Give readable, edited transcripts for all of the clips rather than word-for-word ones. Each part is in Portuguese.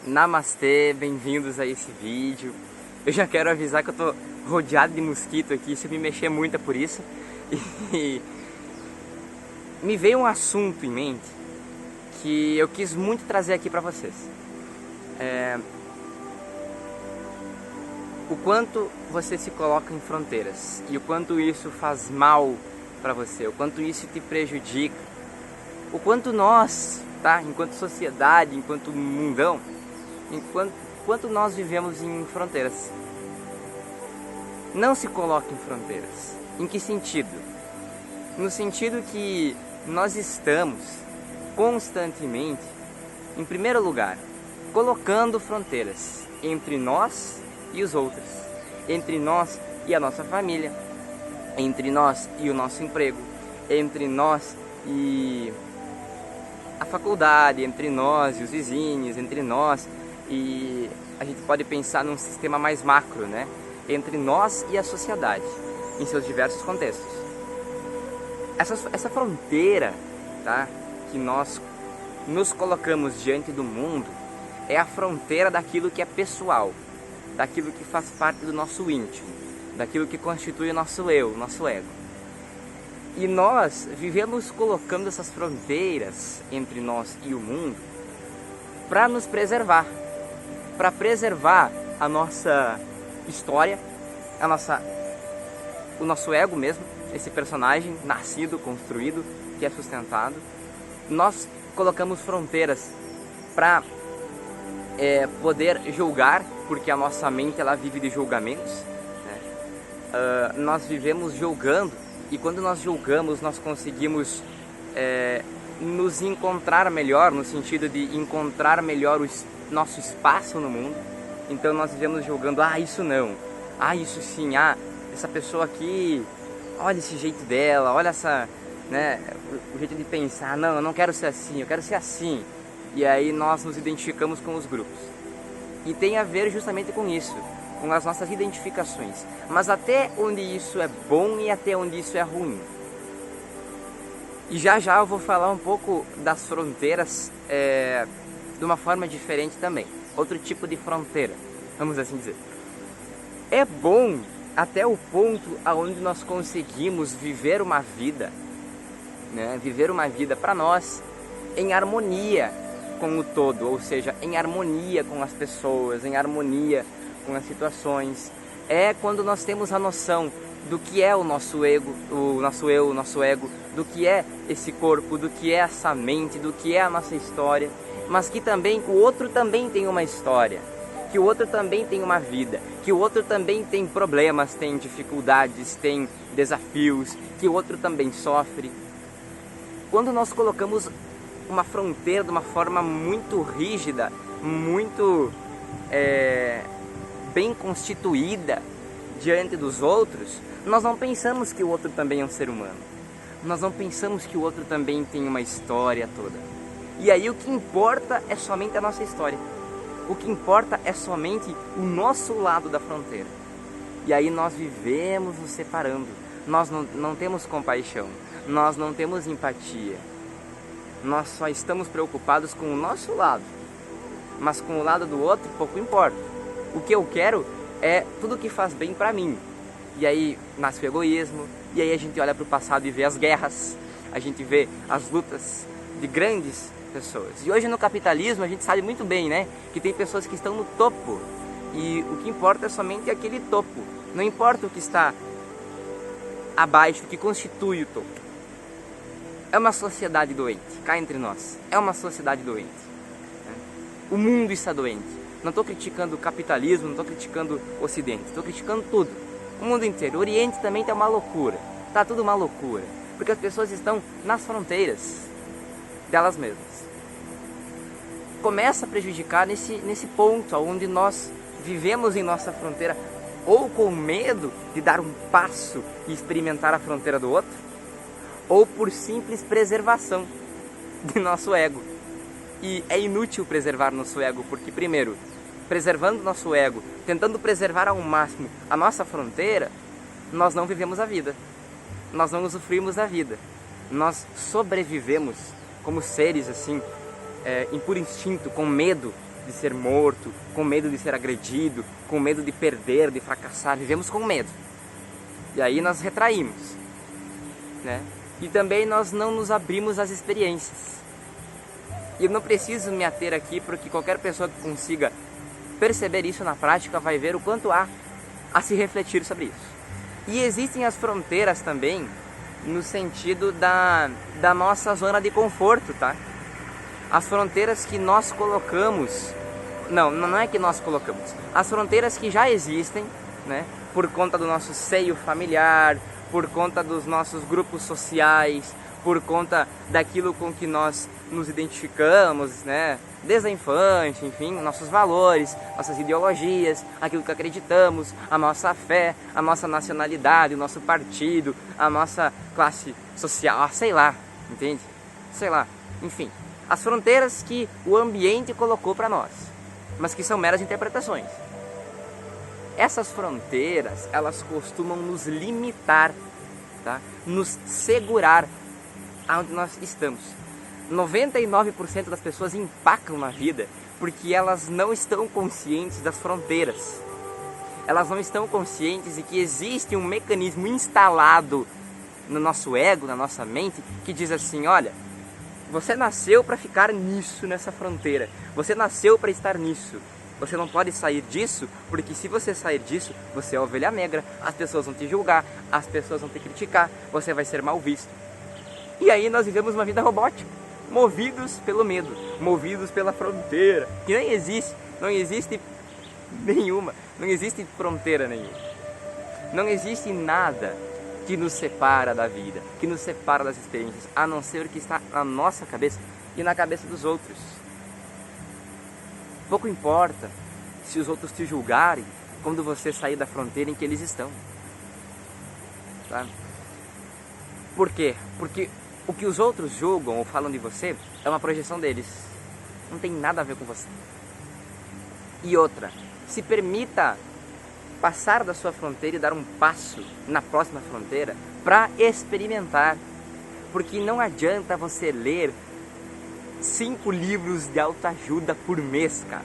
Namastê, bem-vindos a esse vídeo. Eu já quero avisar que eu tô rodeado de mosquito aqui, se eu me mexer muito é por isso. E me veio um assunto em mente que eu quis muito trazer aqui pra vocês. O quanto você se coloca em fronteiras e o quanto isso faz mal pra você, o quanto isso te prejudica, o quanto nós, enquanto sociedade, enquanto mundão, enquanto nós vivemos em fronteiras. Não se coloque em fronteiras. Em que sentido? No sentido que nós estamos constantemente, em primeiro lugar, colocando fronteiras entre nós e os outros, entre nós e a nossa família, entre nós e o nosso emprego, entre nós e a faculdade, entre nós e os vizinhos, entre nós e a gente pode pensar num sistema mais macro, né? Entre nós e a sociedade, em seus diversos contextos. Essa fronteira, que nós nos colocamos diante do mundo, é a fronteira daquilo que é pessoal, daquilo que faz parte do nosso íntimo, daquilo que constitui o nosso eu, o nosso ego. E nós vivemos colocando essas fronteiras entre nós e o mundo para nos preservar, para preservar a nossa história, o nosso ego mesmo, esse personagem nascido, construído, que é sustentado. Nós colocamos fronteiras para poder julgar, porque a nossa mente ela vive de julgamentos, né? Nós vivemos julgando, e quando nós julgamos nós conseguimos nos encontrar melhor, no sentido de encontrar melhor o nosso espaço no mundo. Então nós vivemos julgando, isso não, isso sim, essa pessoa aqui, olha esse jeito dela, olha essa, né, o jeito de pensar, não, eu não quero ser assim, eu quero ser assim. E aí nós nos identificamos com os grupos. E tem a ver justamente com isso, com as nossas identificações. Mas até onde isso é bom e até onde isso é ruim. E já eu vou falar um pouco das fronteiras de uma forma diferente também. Outro tipo de fronteira, vamos assim dizer. É bom até o ponto aonde nós conseguimos viver uma vida, né? Viver uma vida para nós em harmonia com o todo, ou seja, em harmonia com as pessoas, em harmonia com as situações. É quando nós temos a noção do que é o nosso ego, o nosso eu, o nosso ego, do que é esse corpo, do que é essa mente, do que é a nossa história, mas que também o outro também tem uma história, que o outro também tem uma vida, que o outro também tem problemas, tem dificuldades, tem desafios, que o outro também sofre. Quando nós colocamos uma fronteira de uma forma muito rígida, muito bem constituída diante dos outros, nós não pensamos que o outro também é um ser humano. Nós não pensamos que o outro também tem uma história toda. E aí o que importa é somente a nossa história. O que importa é somente o nosso lado da fronteira. E aí nós vivemos nos separando. Nós não temos compaixão. Nós não temos empatia. Nós só estamos preocupados com o nosso lado. Mas com o lado do outro pouco importa. O que eu quero é tudo que faz bem pra mim. E aí nasce o egoísmo. E aí a gente olha para o passado e vê as guerras. A gente vê as lutas de grandes pessoas. E hoje no capitalismo a gente sabe muito bem, né, que tem pessoas que estão no topo. E o que importa é somente aquele topo. Não importa o que está abaixo, o que constitui o topo. É uma sociedade doente, cá entre nós. É uma sociedade doente. O mundo está doente. Não estou criticando o capitalismo, não estou criticando o Ocidente. Estou criticando tudo. O mundo inteiro. O Oriente também está uma loucura. Está tudo uma loucura. Porque as pessoas estão nas fronteiras delas mesmas. Começa a prejudicar nesse ponto onde nós vivemos em nossa fronteira, ou com medo de dar um passo e experimentar a fronteira do outro, ou por simples preservação de nosso ego. E é inútil preservar nosso ego, porque primeiro, preservando nosso ego, tentando preservar ao máximo a nossa fronteira, nós não vivemos a vida. Nós não usufruímos da vida. Nós sobrevivemos como seres assim, por instinto, com medo de ser morto, com medo de ser agredido, com medo de perder, de fracassar. Vivemos com medo. E aí nós retraímos, né? E também nós não nos abrimos às experiências. E eu não preciso me ater aqui, porque qualquer pessoa que consiga perceber isso na prática vai ver o quanto há a se refletir sobre isso. E existem as fronteiras também no sentido da nossa zona de conforto, tá? As fronteiras que nós colocamos, não é que nós colocamos, as fronteiras que já existem, né? Por conta do nosso seio familiar, por conta dos nossos grupos sociais, por conta daquilo com que nós nos identificamos, né? Desde a infância, enfim, nossos valores, nossas ideologias, aquilo que acreditamos, a nossa fé, a nossa nacionalidade, o nosso partido, a nossa classe social, sei lá, entende? Sei lá, enfim, as fronteiras que o ambiente colocou para nós, mas que são meras interpretações. Essas fronteiras, elas costumam nos limitar, tá? Nos segurar aonde nós estamos. 99% das pessoas empacam na vida porque elas não estão conscientes das fronteiras. Elas não estão conscientes de que existe um mecanismo instalado no nosso ego, na nossa mente, que diz assim: olha, você nasceu para ficar nisso, nessa fronteira. Você nasceu para estar nisso. Você não pode sair disso, porque se você sair disso, você é ovelha negra. As pessoas vão te julgar, as pessoas vão te criticar, você vai ser mal visto. E aí nós vivemos uma vida robótica, movidos pelo medo, movidos pela fronteira, que nem existe, não existe nenhuma, não existe fronteira nenhuma. Não existe nada que nos separa da vida, que nos separa das experiências, a não ser o que está na nossa cabeça e na cabeça dos outros. Pouco importa se os outros te julgarem quando você sair da fronteira em que eles estão. Tá? Por quê? Porque o que os outros julgam ou falam de você é uma projeção deles. Não tem nada a ver com você. E outra, se permita passar da sua fronteira e dar um passo na próxima fronteira para experimentar. Porque não adianta você ler 5 livros de autoajuda por mês, cara.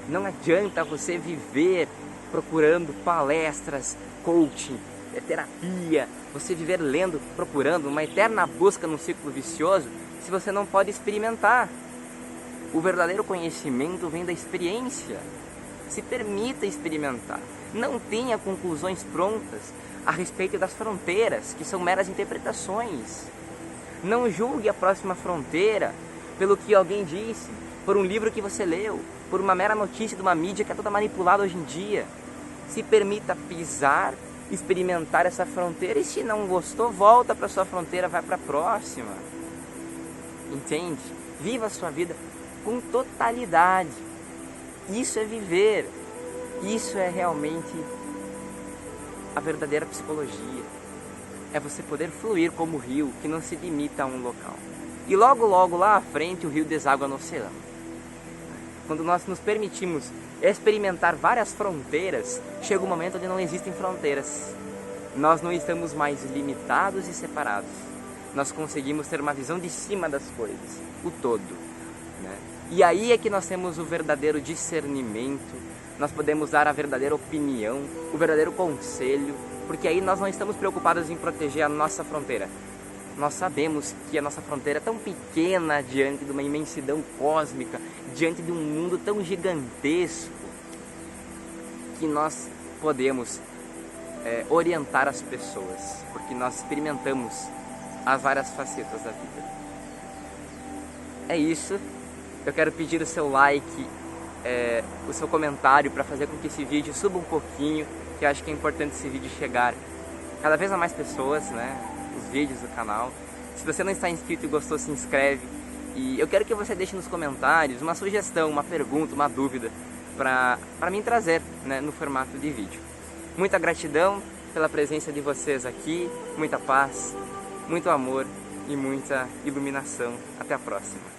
Não adianta você viver procurando palestras, coaching, terapia, você viver lendo, procurando uma eterna busca num ciclo vicioso, se você não pode experimentar. O verdadeiro conhecimento vem da experiência. Se permita experimentar. Não tenha conclusões prontas a respeito das fronteiras, que são meras interpretações. Não julgue a próxima fronteira pelo que alguém disse, por um livro que você leu, por uma mera notícia de uma mídia que é toda manipulada hoje em dia. Se permita pisar, experimentar essa fronteira, e se não gostou, volta para sua fronteira, vai para a próxima. Entende? Viva a sua vida com totalidade. Isso é viver. Isso é realmente a verdadeira psicologia. É você poder fluir como o rio, que não se limita a um local. E logo, logo lá à frente o rio deságua no oceano. Quando nós nos permitimos experimentar várias fronteiras, chega um momento onde não existem fronteiras. Nós não estamos mais limitados e separados. Nós conseguimos ter uma visão de cima das coisas, o todo, né? E aí é que nós temos o verdadeiro discernimento, nós podemos dar a verdadeira opinião, o verdadeiro conselho, porque aí nós não estamos preocupados em proteger a nossa fronteira. Nós sabemos que a nossa fronteira é tão pequena diante de uma imensidão cósmica, diante de um mundo tão gigantesco, que nós podemos orientar as pessoas, porque nós experimentamos as várias facetas da vida. É isso. Eu quero pedir o seu like, o seu comentário para fazer com que esse vídeo suba um pouquinho, que eu acho que é importante esse vídeo chegar cada vez a mais pessoas, né? Os vídeos do canal. Se você não está inscrito e gostou, se inscreve. E eu quero que você deixe nos comentários uma sugestão, uma pergunta, uma dúvida para mim trazer, né, no formato de vídeo. Muita gratidão pela presença de vocês aqui, muita paz, muito amor e muita iluminação. Até a próxima.